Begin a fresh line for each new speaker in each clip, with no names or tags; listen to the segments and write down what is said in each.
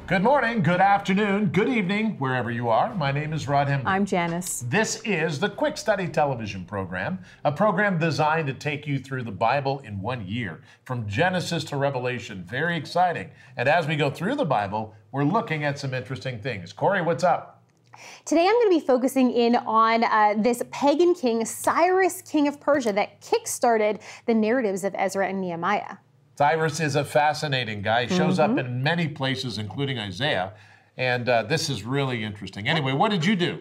Good morning, good afternoon, good evening, wherever you are. My name is Rod Hemden.
I'm Janice.
This is the Quick Study television program, a program designed to take you through the Bible in 1 year, from Genesis to Revelation. Very exciting. And as we go through the Bible, we're looking at some interesting things. Corey, what's up?
Today I'm going to be focusing in on this pagan king, Cyrus, king of Persia, that kick-started the narratives of Ezra and Nehemiah.
Cyrus is a fascinating guy. He shows up in many places, including Isaiah, and this is really interesting. Anyway, what did you do?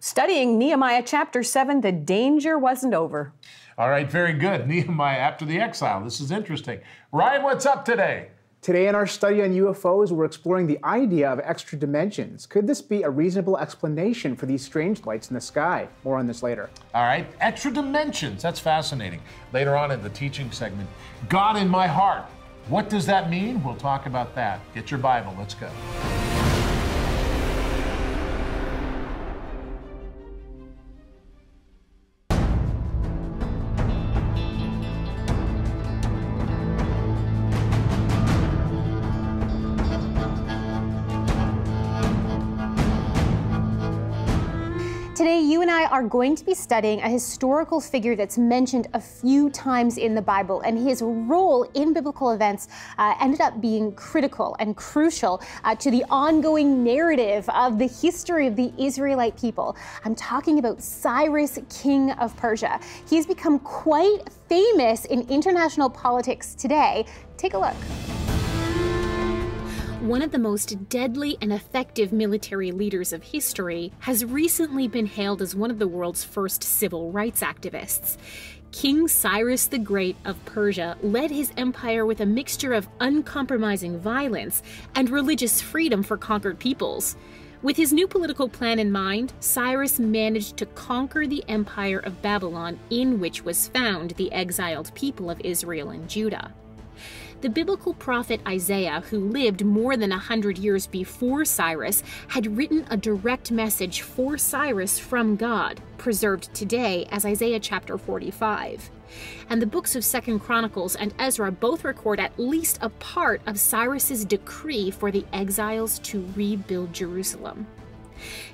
Studying Nehemiah chapter 7, the danger wasn't over.
All right, very good. Nehemiah after the exile. This is interesting. Ryan, what's up today?
Today in our study on UFOs, we're exploring the idea of extra dimensions. Could this be a reasonable explanation for these strange lights in the sky? More on this later.
All right, extra dimensions. That's fascinating. Later on in the teaching segment, God in my heart. What does that mean? We'll talk about that. Get your Bible. Let's go.
Today, you and I are going to be studying a historical figure that's mentioned a few times in the Bible, and his role in biblical events ended up being critical and crucial to the ongoing narrative of the history of the Israelite people. I'm talking about Cyrus, king of Persia. He's become quite famous in international politics today. Take a look.
One of the most deadly and effective military leaders of history has recently been hailed as one of the world's first civil rights activists. King Cyrus the Great of Persia led his empire with a mixture of uncompromising violence and religious freedom for conquered peoples. With his new political plan in mind, Cyrus managed to conquer the empire of Babylon, in which was found the exiled people of Israel and Judah. The biblical prophet Isaiah, who lived more than 100 years before Cyrus, had written a direct message for Cyrus from God, preserved today as Isaiah chapter 45. And the books of 2nd Chronicles and Ezra both record at least a part of Cyrus's decree for the exiles to rebuild Jerusalem.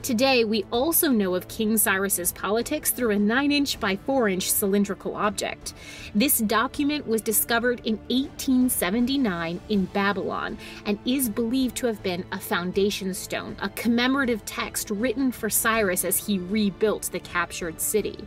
Today, we also know of King Cyrus's politics through a 9-inch by 4-inch cylindrical object. This document was discovered in 1879 in Babylon and is believed to have been a foundation stone, a commemorative text written for Cyrus as he rebuilt the captured city.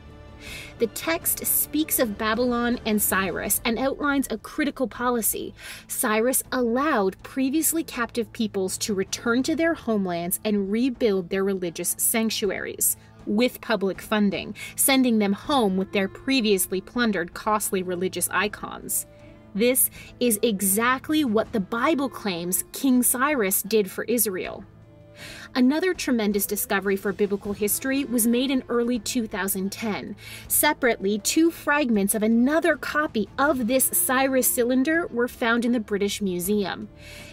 The text speaks of Babylon and Cyrus and outlines a critical policy. Cyrus allowed previously captive peoples to return to their homelands and rebuild their religious sanctuaries with public funding, sending them home with their previously plundered costly religious icons. This is exactly what the Bible claims King Cyrus did for Israel. Another tremendous discovery for biblical history was made in early 2010. Separately, 2 fragments of another copy of this Cyrus cylinder were found in the British Museum.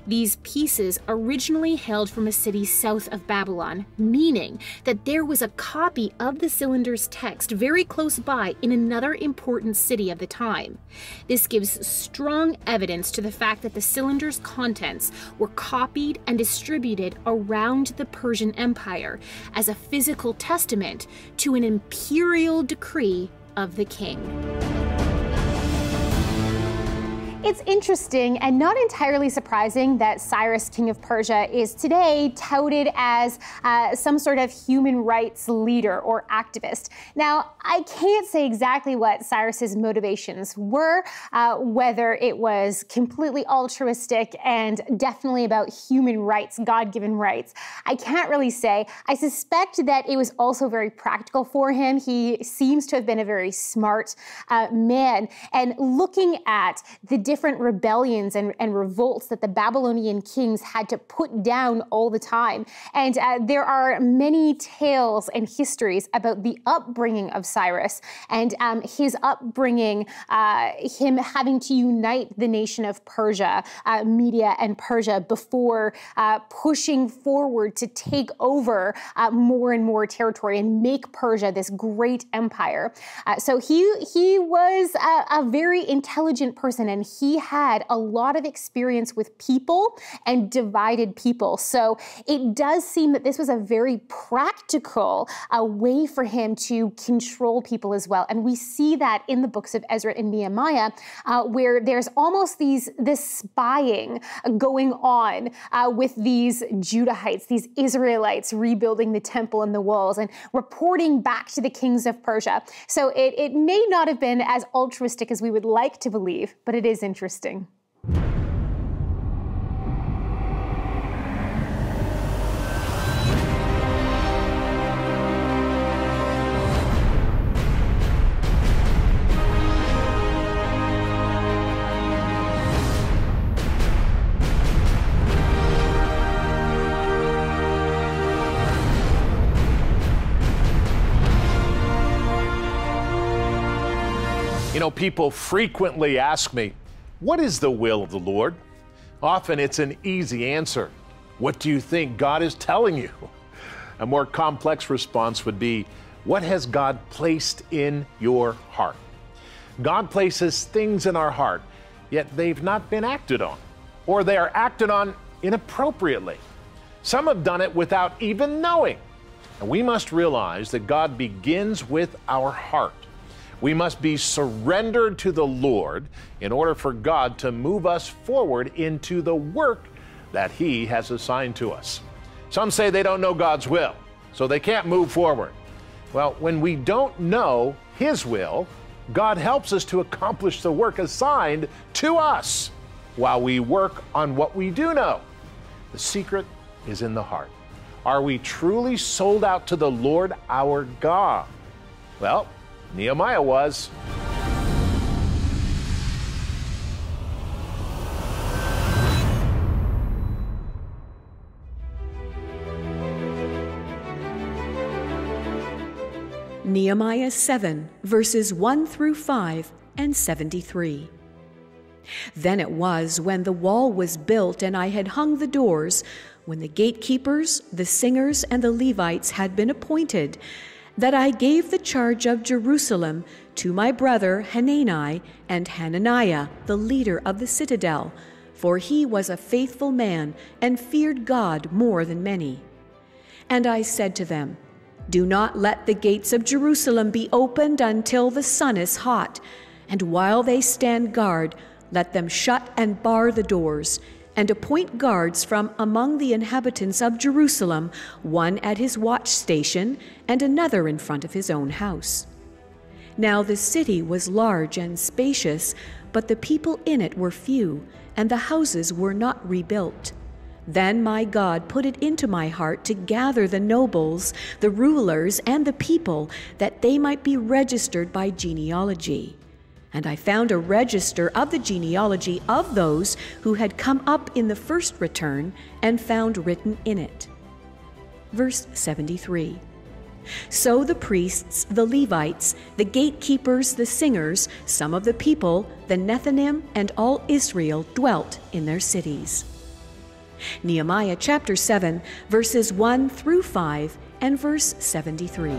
These pieces originally hailed from a city south of Babylon, meaning that there was a copy of the cylinder's text very close by in another important city of the time. This gives strong evidence to the fact that the cylinder's contents were copied and distributed around the Persian Empire as a physical testament to an imperial decree of the king.
It's interesting and not entirely surprising that Cyrus, king of Persia, is today touted as some sort of human rights leader or activist. Now, I can't say exactly what Cyrus's motivations were, whether it was completely altruistic and definitely about human rights, God-given rights. I can't really say. I suspect that it was also very practical for him. He seems to have been a very smart man. And looking at the different rebellions and revolts that the Babylonian kings had to put down all the time. And there are many tales and histories about the upbringing of Cyrus and his upbringing, him having to unite the nation of Persia, Media and Persia, before pushing forward to take over more and more territory and make Persia this great empire. So he was a very intelligent person, and he had a lot of experience with people and divided people. So it does seem that this was a very practical way for him to control people as well. And we see that in the books of Ezra and Nehemiah, where there's almost this spying going on with these Judahites, these Israelites rebuilding the temple and the walls and reporting back to the kings of Persia. So it may not have been as altruistic as we would like to believe, but it is interesting.
You know, people frequently ask me, what is the will of the Lord? Often it's an easy answer. What do you think God is telling you? A more complex response would be, what has God placed in your heart? God places things in our heart, yet they've not been acted on, or they are acted on inappropriately. Some have done it without even knowing. And we must realize that God begins with our heart. We must be surrendered to the Lord in order for God to move us forward into the work that He has assigned to us. Some say they don't know God's will, so they can't move forward. Well, when we don't know His will, God helps us to accomplish the work assigned to us while we work on what we do know. The secret is in the heart. Are we truly sold out to the Lord our God? Well, Nehemiah was.
Nehemiah 7, verses 1 through 5 and 73. Then it was when the wall was built and I had hung the doors, when the gatekeepers, the singers, and the Levites had been appointed, that I gave the charge of Jerusalem to my brother Hanani and Hananiah, the leader of the citadel, for he was a faithful man and feared God more than many. And I said to them, do not let the gates of Jerusalem be opened until the sun is hot, and while they stand guard, let them shut and bar the doors, and appoint guards from among the inhabitants of Jerusalem, one at his watch station and another in front of his own house. Now the city was large and spacious, but the people in it were few, and the houses were not rebuilt. Then my God put it into my heart to gather the nobles, the rulers, and the people, that they might be registered by genealogy. And I found a register of the genealogy of those who had come up in the first return, and found written in it. Verse 73. So the priests, the Levites, the gatekeepers, the singers, some of the people, the Nethinim, and all Israel dwelt in their cities. Nehemiah chapter 7, verses 1 through 5 and verse 73.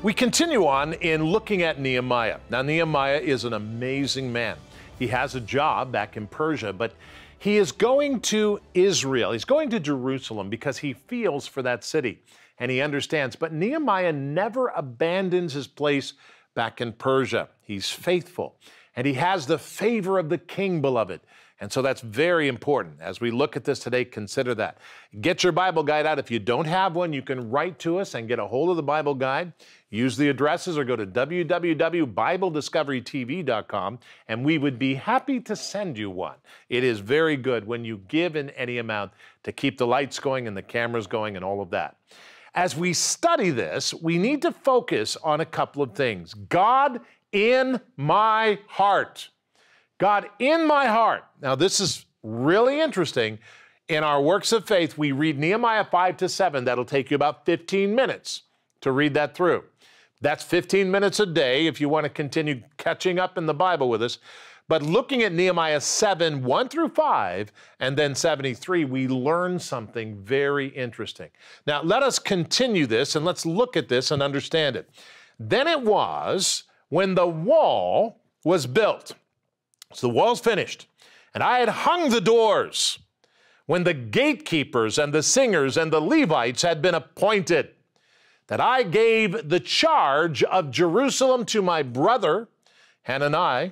We continue on in looking at Nehemiah. Now, Nehemiah is an amazing man. He has a job back in Persia, but he is going to Israel. He's going to Jerusalem because he feels for that city and he understands. But Nehemiah never abandons his place back in Persia. He's faithful and he has the favor of the king, beloved. And so that's very important. As we look at this today, consider that. Get your Bible guide out. If you don't have one, you can write to us and get a hold of the Bible guide. Use the addresses or go to www.biblediscoverytv.com and we would be happy to send you one. It is very good when you give in any amount to keep the lights going and the cameras going and all of that. As we study this, we need to focus on a couple of things. God in my heart. God in my heart. Now, this is really interesting. In our works of faith, we read Nehemiah 5-7. That'll take you about 15 minutes to read that through. That's 15 minutes a day if you want to continue catching up in the Bible with us. But looking at Nehemiah 7, 1-5, and then 73, we learn something very interesting. Now, let us continue this and let's look at this and understand it. Then it was when the wall was built. So the wall's finished, and I had hung the doors when the gatekeepers and the singers and the Levites had been appointed, that I gave the charge of Jerusalem to my brother Hanani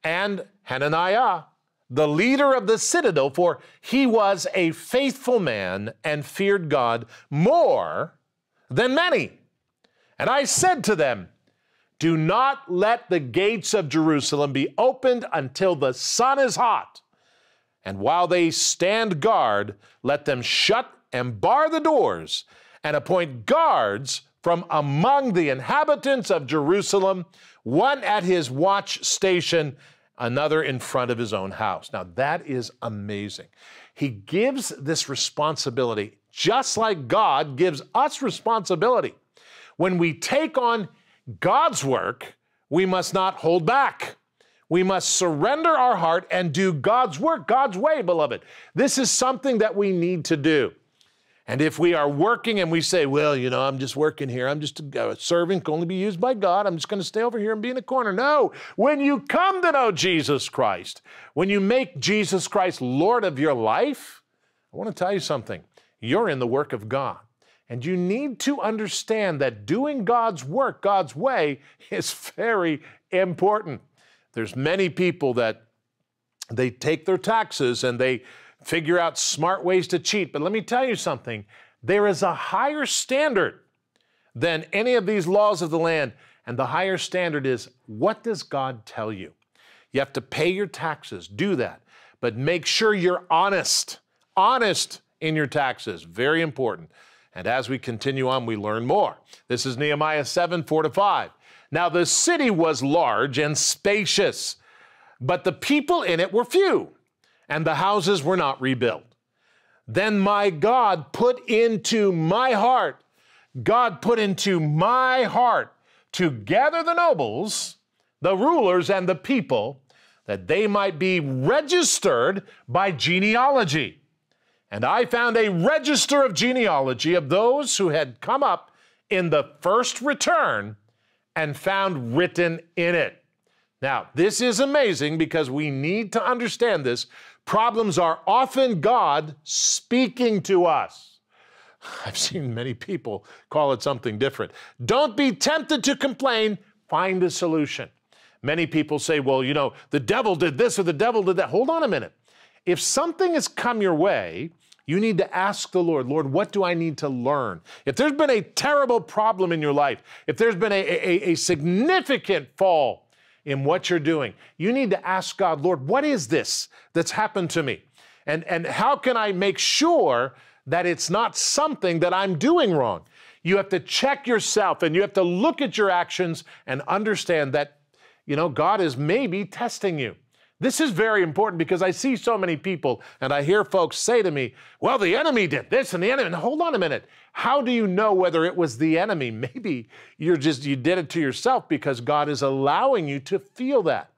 and Hananiah, the leader of the citadel, for he was a faithful man and feared God more than many. And I said to them, do not let the gates of Jerusalem be opened until the sun is hot. And while they stand guard, let them shut and bar the doors and appoint guards from among the inhabitants of Jerusalem, one at his watch station, another in front of his own house. Now that is amazing. He gives this responsibility just like God gives us responsibility. When we take on God's work, we must not hold back. We must surrender our heart and do God's work, God's way, beloved. This is something that we need to do. And if we are working and we say, well, you know, I'm just working here. I'm just a servant, can only be used by God. I'm just going to stay over here and be in the corner. No, when you come to know Jesus Christ, when you make Jesus Christ Lord of your life, I want to tell you something. You're in the work of God. And you need to understand that doing God's work, God's way, is very important. There's many people that they take their taxes and they figure out smart ways to cheat. But let me tell you something. There is a higher standard than any of these laws of the land. And the higher standard is, what does God tell you? You have to pay your taxes. Do that. But make sure you're honest. Honest in your taxes. Very important. And as we continue on, we learn more. This is Nehemiah 7, 4-5. Now the city was large and spacious, but the people in it were few, and the houses were not rebuilt. Then my God put into my heart, God put into my heart to gather the nobles, the rulers, and the people, that they might be registered by genealogy. And I found a register of genealogy of those who had come up in the first return and found written in it. Now, this is amazing because we need to understand this. Problems are often God speaking to us. I've seen many people call it something different. Don't be tempted to complain. Find a solution. Many people say, well, you know, the devil did this or the devil did that. Hold on a minute. If something has come your way, you need to ask the Lord, Lord, what do I need to learn? If there's been a terrible problem in your life, if there's been a significant fall in what you're doing, you need to ask God, Lord, what is this that's happened to me? And how can I make sure that it's not something that I'm doing wrong? You have to check yourself and you have to look at your actions and understand that, you know, God is maybe testing you. This is very important because I see so many people and I hear folks say to me, well, the enemy did this and the enemy. And hold on a minute. How do you know whether it was the enemy? Maybe you did it to yourself because God is allowing you to feel that.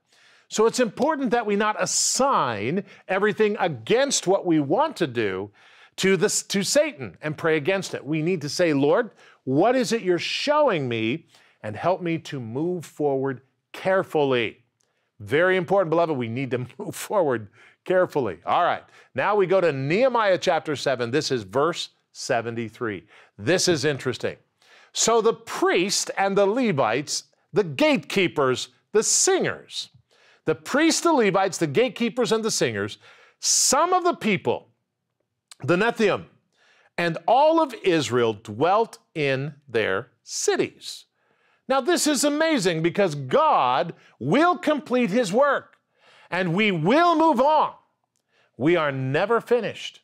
So it's important that we not assign everything against what we want to do to Satan and pray against it. We need to say, Lord, what is it you're showing me? And help me to move forward carefully. Very important, beloved. We need to move forward carefully. All right. Now we go to Nehemiah chapter 7. This is verse 73. This is interesting. So the priest and the Levites, the gatekeepers, the singers, the priests, the Levites, the gatekeepers, and the singers, some of the people, the Nethium, and all of Israel dwelt in their cities. Now, this is amazing because God will complete his work and we will move on. We are never finished.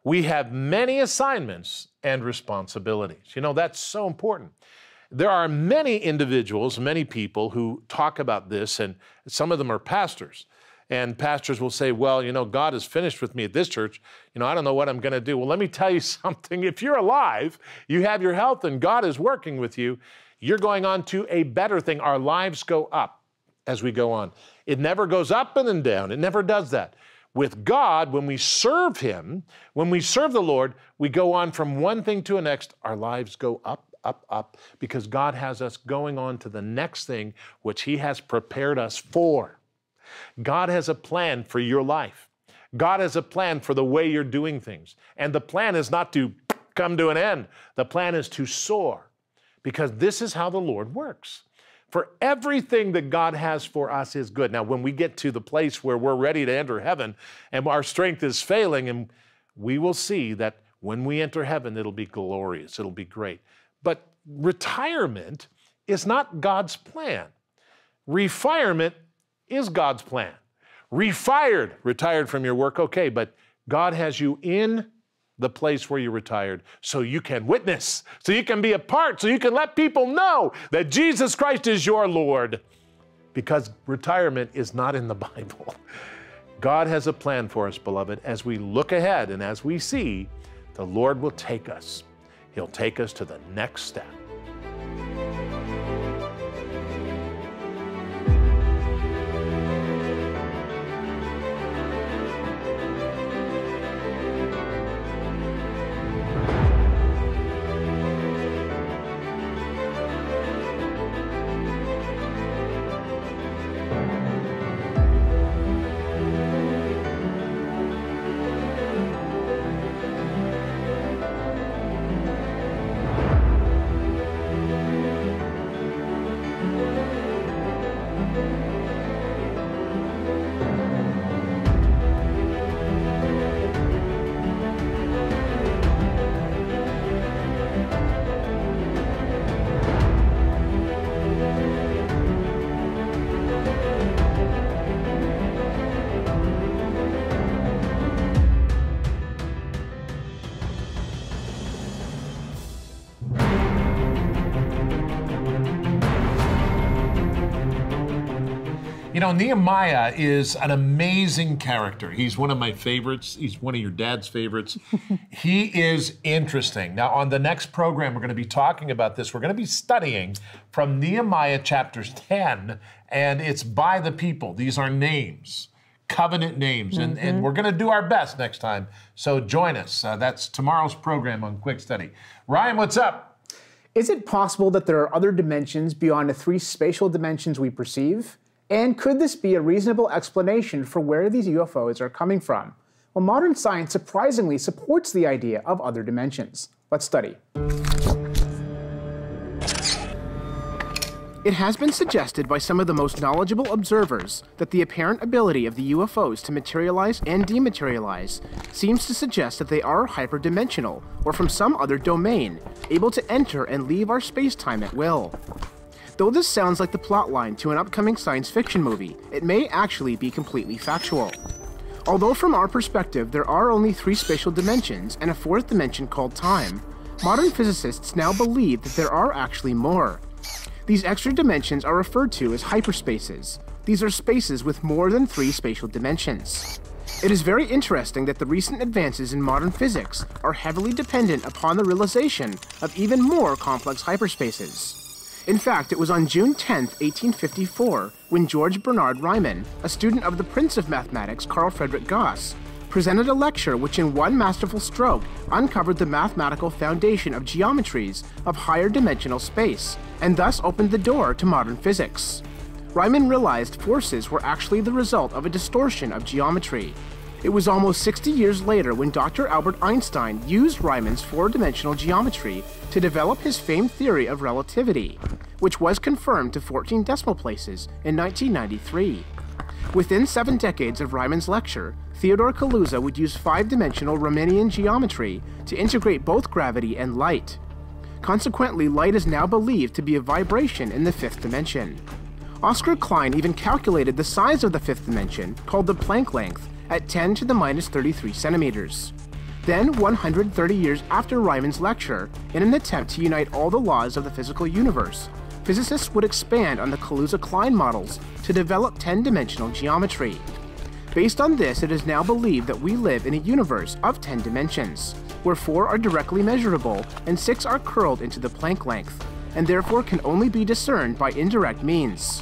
We have many assignments and responsibilities. You know, that's so important. There are many individuals, many people who talk about this, and some of them are pastors. And pastors will say, well, you know, God is finished with me at this church. You know, I don't know what I'm going to do. Well, let me tell you something. If you're alive, you have your health, and God is working with you, you're going on to a better thing. Our lives go up as we go on. It never goes up and then down. It never does that. With God, when we serve him, when we serve the Lord, we go on from one thing to the next. Our lives go up, up, up, because God has us going on to the next thing, which he has prepared us for. God has a plan for your life. God has a plan for the way you're doing things. And the plan is not to come to an end. The plan is to soar, because this is how the Lord works. For everything that God has for us is good. Now, when we get to the place where we're ready to enter heaven and our strength is failing, and we will see that when we enter heaven, it'll be glorious. It'll be great. But retirement is not God's plan. Refirement is God's plan. Refired, retired from your work, okay, but God has you in the place where you're retired so you can witness, so you can be a part, so you can let people know that Jesus Christ is your Lord, because retirement is not in the Bible. God has a plan for us, beloved. As we look ahead and as we see, the Lord will take us. He'll take us to the next step. You know, Nehemiah is an amazing character. He's one of my favorites. He's one of your dad's favorites. He is interesting. Now, on the next program, we're going to be talking about this. We're going to be studying from Nehemiah chapter 10, and it's by the people. These are names, covenant names, and we're going to do our best next time. So join us. That's tomorrow's program on Quick Study. Ryan, what's up?
Is it possible that there are other dimensions beyond the three spatial dimensions we perceive? And could this be a reasonable explanation for where these UFOs are coming from? Well, modern science surprisingly supports the idea of other dimensions. Let's study. It has been suggested by some of the most knowledgeable observers that the apparent ability of the UFOs to materialize and dematerialize seems to suggest that they are hyperdimensional or from some other domain, able to enter and leave our space-time at will. Though this sounds like the plotline to an upcoming science fiction movie, it may actually be completely factual. Although from our perspective there are only three spatial dimensions and a fourth dimension called time, modern physicists now believe that there are actually more. These extra dimensions are referred to as hyperspaces. These are spaces with more than three spatial dimensions. It is very interesting that the recent advances in modern physics are heavily dependent upon the realization of even more complex hyperspaces. In fact, it was on June 10, 1854, when George Bernard Riemann, a student of the Prince of Mathematics Carl Friedrich Gauss, presented a lecture which in one masterful stroke uncovered the mathematical foundation of geometries of higher dimensional space, and thus opened the door to modern physics. Riemann realized forces were actually the result of a distortion of geometry. It was almost 60 years later when Dr. Albert Einstein used Riemann's four-dimensional geometry to develop his famed theory of relativity, which was confirmed to 14 decimal places in 1993. Within 7 decades of Riemann's lecture, Theodore Kaluza would use 5-dimensional Riemannian geometry to integrate both gravity and light. Consequently, light is now believed to be a vibration in the 5th dimension. Oscar Klein even calculated the size of the 5th dimension, called the Planck length, at 10 to the minus 33 centimeters. Then, 130 years after Riemann's lecture, in an attempt to unite all the laws of the physical universe, physicists would expand on the Kaluza-Klein models to develop 10-dimensional geometry. Based on this, it is now believed that we live in a universe of 10 dimensions, where 4 are directly measurable and 6 are curled into the Planck length, and therefore can only be discerned by indirect means.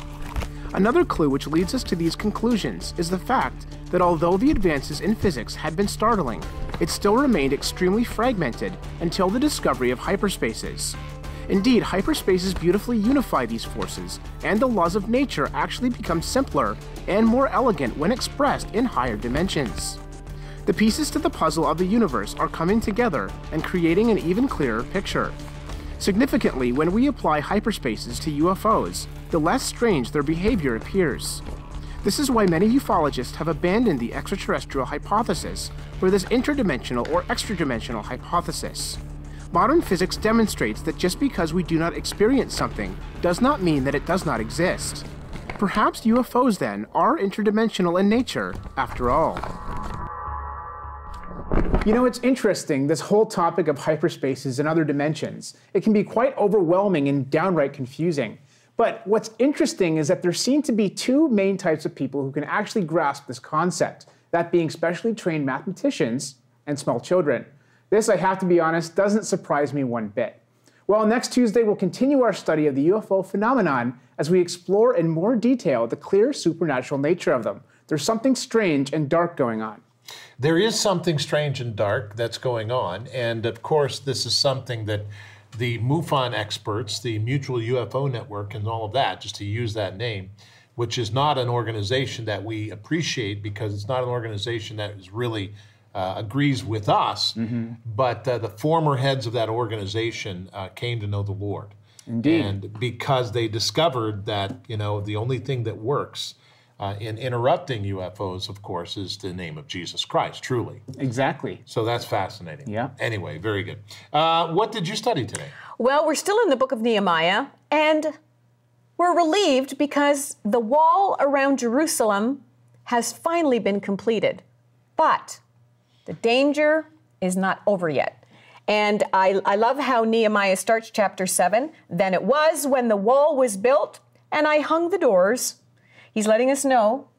Another clue which leads us to these conclusions is the fact that although the advances in physics had been startling, it still remained extremely fragmented until the discovery of hyperspaces. Indeed, hyperspaces beautifully unify these forces, and the laws of nature actually become simpler and more elegant when expressed in higher dimensions. The pieces to the puzzle of the universe are coming together and creating an even clearer picture. Significantly, when we apply hyperspaces to UFOs, the less strange their behavior appears. This is why many ufologists have abandoned the extraterrestrial hypothesis for this interdimensional or extradimensional hypothesis. Modern physics demonstrates that just because we do not experience something does not mean that it does not exist. Perhaps UFOs, then, are interdimensional in nature, after all.
You know, it's interesting, this whole topic of hyperspaces and other dimensions. It can be quite overwhelming and downright confusing. But what's interesting is that there seem to be 2 main types of people who can actually grasp this concept, that being specially trained mathematicians and small children. This, I have to be honest, doesn't surprise me one bit. Well, next Tuesday we'll continue our study of the UFO phenomenon as we explore in more detail the clear supernatural nature of them. There's something strange and dark going on.
There is something strange and dark that's going on, and of course this is something that the MUFON experts, the Mutual UFO Network and all of that, just to use that name, which is not an organization that we appreciate because it's not an organization that is really agrees with us, but the former heads of that organization came to know the Lord.
Indeed.
And because they discovered that, you know, the only thing that works in interrupting UFOs, of course, is the name of Jesus Christ, truly.
Exactly.
So that's fascinating.
Yeah.
Anyway, very good. What did you study today?
Well, we're still in the book of Nehemiah, and we're relieved because the wall around Jerusalem has finally been completed. But the danger is not over yet. And I love how Nehemiah starts chapter 7. Then it was when the wall was built, and I hung the doors. He's letting us know,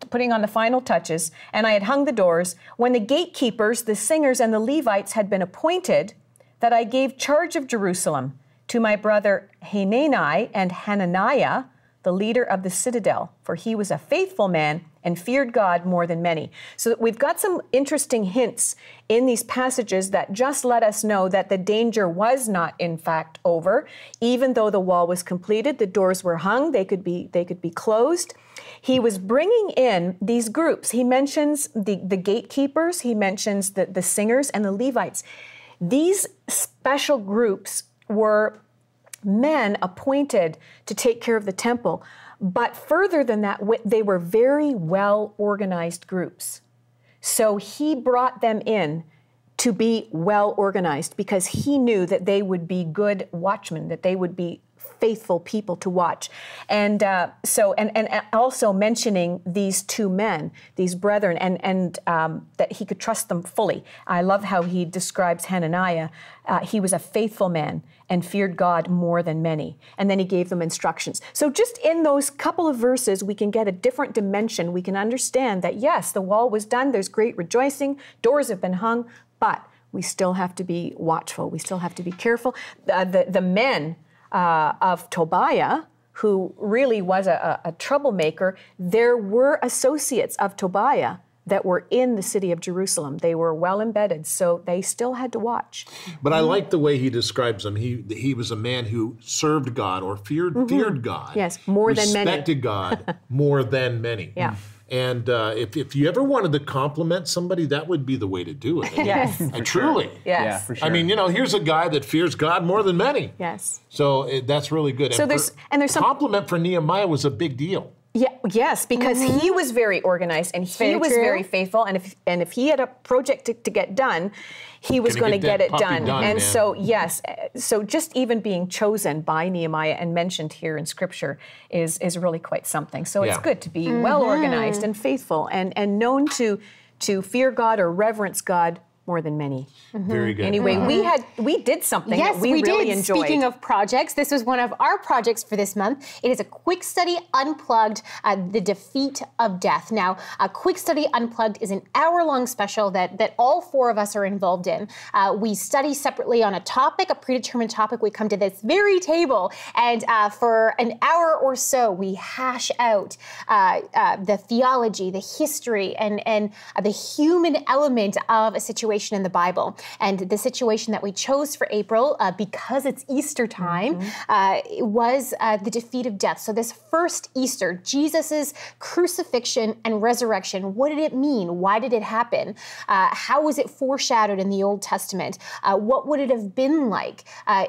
putting on the final touches, and I had hung the doors. When the gatekeepers, the singers, and the Levites had been appointed, that I gave charge of Jerusalem to my brother Hanani and Hananiah, the leader of the citadel, for he was a faithful man and feared God more than many. So we've got some interesting hints in these passages that just let us know that the danger was not, in fact, over. Even though the wall was completed, the doors were hung, they could be closed. He was bringing in these groups. He mentions the gatekeepers, he mentions the singers and the Levites. These special groups were men appointed to take care of the temple. But further than that, they were very well-organized groups. So he brought them in to be well-organized because he knew that they would be good watchmen, that they would be faithful people to watch. And and also mentioning these 2 men, these brethren, and that he could trust them fully. I love how he describes Hananiah. He was a faithful man and feared God more than many. And then he gave them instructions. So just in those couple of verses, we can get a different dimension. We can understand that, yes, the wall was done. There's great rejoicing. Doors have been hung. But we still have to be watchful. We still have to be careful. The men of Tobiah, who really was a troublemaker, there were associates of Tobiah that were in the city of Jerusalem. They were well embedded, so they still had to watch.
But I like the way he describes him. He was a man who served God or feared God.
Yes, more than many.
Respected God more than many.
Yeah.
And if you ever wanted to compliment somebody, that would be the way to do it.
Yes.
And truly.
Yes.
Yeah, for sure.
I mean, here's a guy that fears God more than many.
Yes.
So that's really good.
So there's some
compliment for Nehemiah was a big deal.
Yeah, yes, because he was very organized and he was very faithful, and if he had a project to get done, he was going to get it done. And so so just even being chosen by Nehemiah and mentioned here in Scripture is really quite something. So it's good to be well organized and faithful and known to fear God or reverence God more than many.
Very good.
Anyway, we did something that we really enjoyed.
Speaking of projects, this was one of our projects for this month. It is a Quick Study Unplugged, The Defeat of Death. Now, a Quick Study Unplugged is an hour-long special that all four of us are involved in. We study separately on a topic, a predetermined topic. We come to this very table, and for an hour or so, we hash out the theology, the history, and the human element of a situation in the Bible. And the situation that we chose for April, because it's Easter time, was the defeat of death. So this first Easter, Jesus's crucifixion and resurrection, what did it mean? Why did it happen? How was it foreshadowed in the Old Testament? What would it have been like,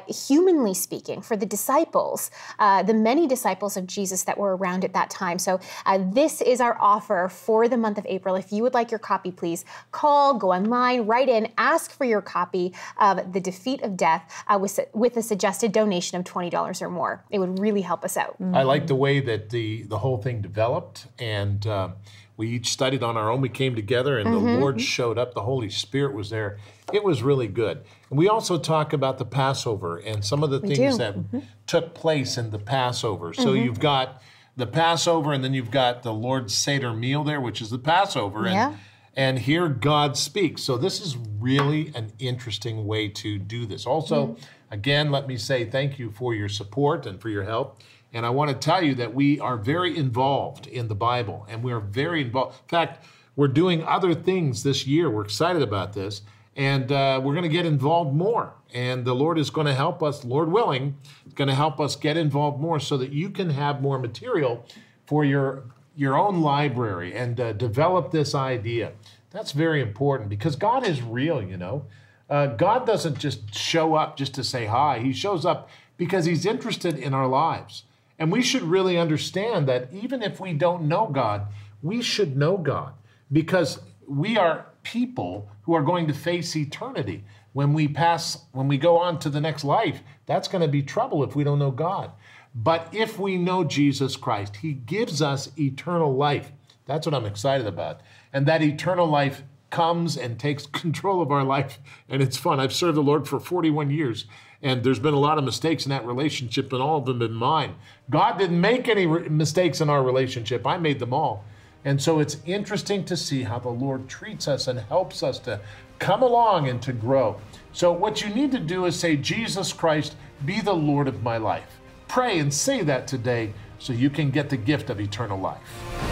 humanly speaking, for the disciples, the many disciples of Jesus that were around at that time? So this is our offer for the month of April. If you would like your copy, please call, go online, write in, ask for your copy of The Defeat of Death with a suggested donation of $20 or more. It would really help us out.
I like the way that the whole thing developed, and we each studied on our own. We came together, and the Lord showed up. The Holy Spirit was there. It was really good. And we also talk about the Passover and some of the things that took place in the Passover. So you've got the Passover, and then you've got the Lord's Seder meal there, which is the Passover. And here God speaks. So this is really an interesting way to do this. Also, again, let me say thank you for your support and for your help. And I want to tell you that we are very involved in the Bible, and we're very involved. In fact, we're doing other things this year. We're excited about this, and we're going to get involved more. And the Lord is going to help us, Lord willing, is going to help us get involved more so that you can have more material for your own library and develop this idea. That's very important because God is real, God doesn't just show up just to say hi. He shows up because he's interested in our lives. And we should really understand that even if we don't know God, we should know God because we are people who are going to face eternity. When we go on to the next life, that's going to be trouble if we don't know God. But if we know Jesus Christ, he gives us eternal life. That's what I'm excited about. And that eternal life comes and takes control of our life, and it's fun. I've served the Lord for 41 years, and there's been a lot of mistakes in that relationship, and all of them have been mine. God didn't make any mistakes in our relationship. I made them all. And so it's interesting to see how the Lord treats us and helps us to come along and to grow. So what you need to do is say, Jesus Christ, be the Lord of my life. Pray and say that today so you can get the gift of eternal life.